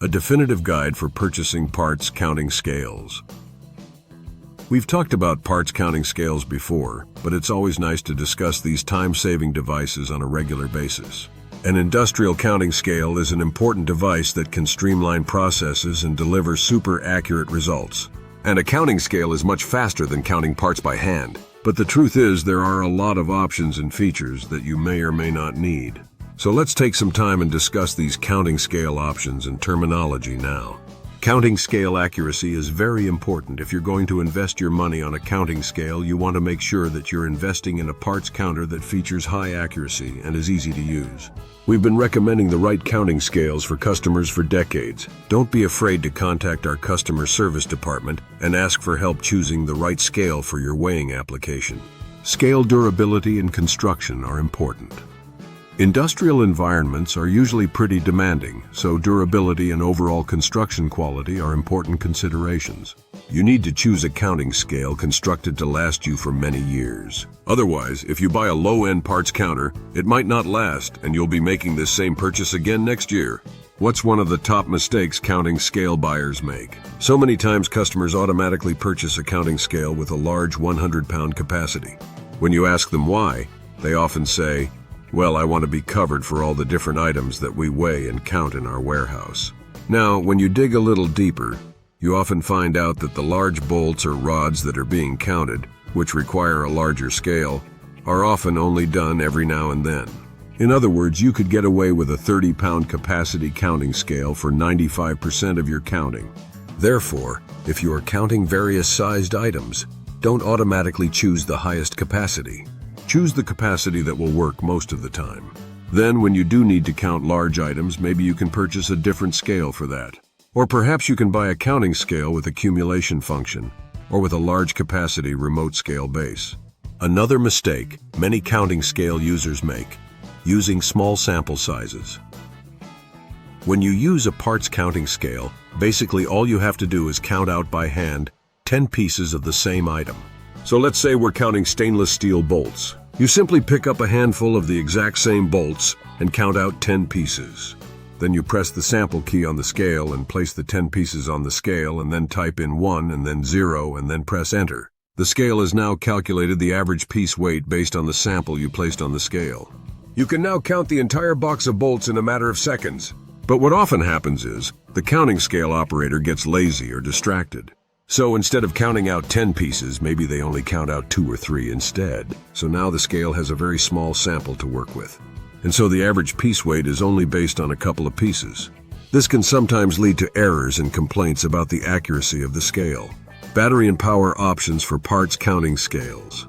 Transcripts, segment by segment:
a definitive guide for purchasing parts counting scales. We've talked about parts counting scales before, but it's always nice to discuss these time-saving devices on a regular basis. An industrial counting scale is an important device that can streamline processes and deliver super accurate results. And a counting scale is much faster than counting parts by hand. But the truth is, there are a lot of options and features that you may or may not need. So let's take some time and discuss these counting scale options and terminology now. Counting scale accuracy is very important. If you're going to invest your money on a counting scale, you want to make sure that you're investing in a parts counter that features high accuracy and is easy to use. We've been recommending the right counting scales for customers for decades. Don't be afraid to contact our customer service department and ask for help choosing the right scale for your weighing application. Scale durability and construction are important. Industrial environments are usually pretty demanding, so durability and overall construction quality are important considerations. You need to choose a counting scale constructed to last you for many years. Otherwise, if you buy a low-end parts counter, it might not last, and you'll be making this same purchase again next year. What's one of the top mistakes counting scale buyers make? So many times customers automatically purchase a counting scale with a large 100-pound capacity. When you ask them why, they often say, "Well, I want to be covered for all the different items that we weigh and count in our warehouse." Now, when you dig a little deeper, you often find out that the large bolts or rods that are being counted, which require a larger scale, are often only done every now and then. In other words, you could get away with a 30-pound capacity counting scale for 95% of your counting. Therefore, if you are counting various sized items, don't automatically choose the highest capacity. Choose the capacity that will work most of the time. Then, when you do need to count large items, maybe you can purchase a different scale for that. Or perhaps you can buy a counting scale with accumulation function, or with a large capacity remote scale base. Another mistake many counting scale users make: using small sample sizes. When you use a parts counting scale, basically all you have to do is count out by hand 10 pieces of the same item. So let's say we're counting stainless steel bolts. You simply pick up a handful of the exact same bolts and count out 10 pieces. Then you press the sample key on the scale and place the 10 pieces on the scale, and then type in 1 and then 0 and then press enter. The scale has now calculated the average piece weight based on the sample you placed on the scale. You can now count the entire box of bolts in a matter of seconds. But what often happens is, the counting scale operator gets lazy or distracted. So instead of counting out 10 pieces, maybe they only count out 2 or 3 instead. So now the scale has a very small sample to work with. And so the average piece weight is only based on a couple of pieces. This can sometimes lead to errors and complaints about the accuracy of the scale. Battery and power options for parts counting scales.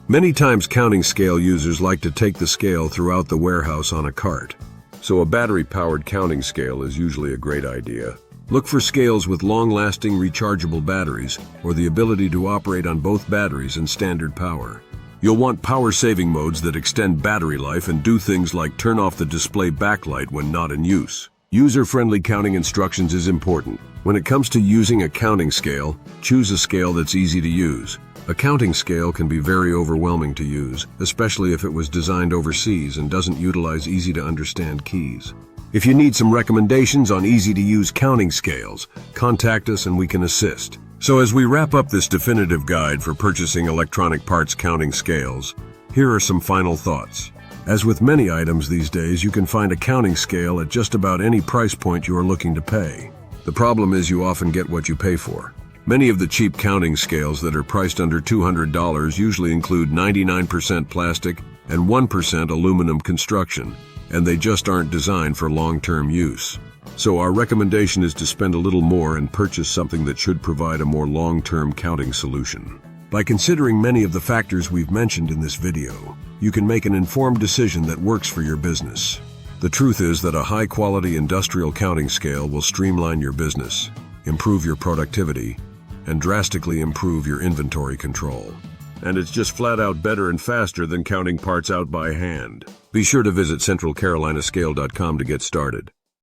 Many times counting scale users like to take the scale throughout the warehouse on a cart. So a battery-powered counting scale is usually a great idea. Look for scales with long-lasting rechargeable batteries or the ability to operate on both batteries and standard power. You'll want power-saving modes that extend battery life and do things like turn off the display backlight when not in use. User-friendly counting instructions is important. When it comes to using a counting scale, choose a scale that's easy to use. A counting scale can be very overwhelming to use, especially if it was designed overseas and doesn't utilize easy-to-understand keys. If you need some recommendations on easy-to-use counting scales, contact us and we can assist. So as we wrap up this definitive guide for purchasing electronic parts counting scales, here are some final thoughts. As with many items these days, you can find a counting scale at just about any price point you are looking to pay. The problem is you often get what you pay for. Many of the cheap counting scales that are priced under $200 usually include 99% plastic and 1% aluminum construction, and they just aren't designed for long-term use. So our recommendation is to spend a little more and purchase something that should provide a more long-term counting solution. By considering many of the factors we've mentioned in this video, you can make an informed decision that works for your business. The truth is that a high-quality industrial counting scale will streamline your business, improve your productivity, and drastically improve your inventory control. And it's just flat out better and faster than counting parts out by hand. Be sure to visit centralcarolinascale.com to get started.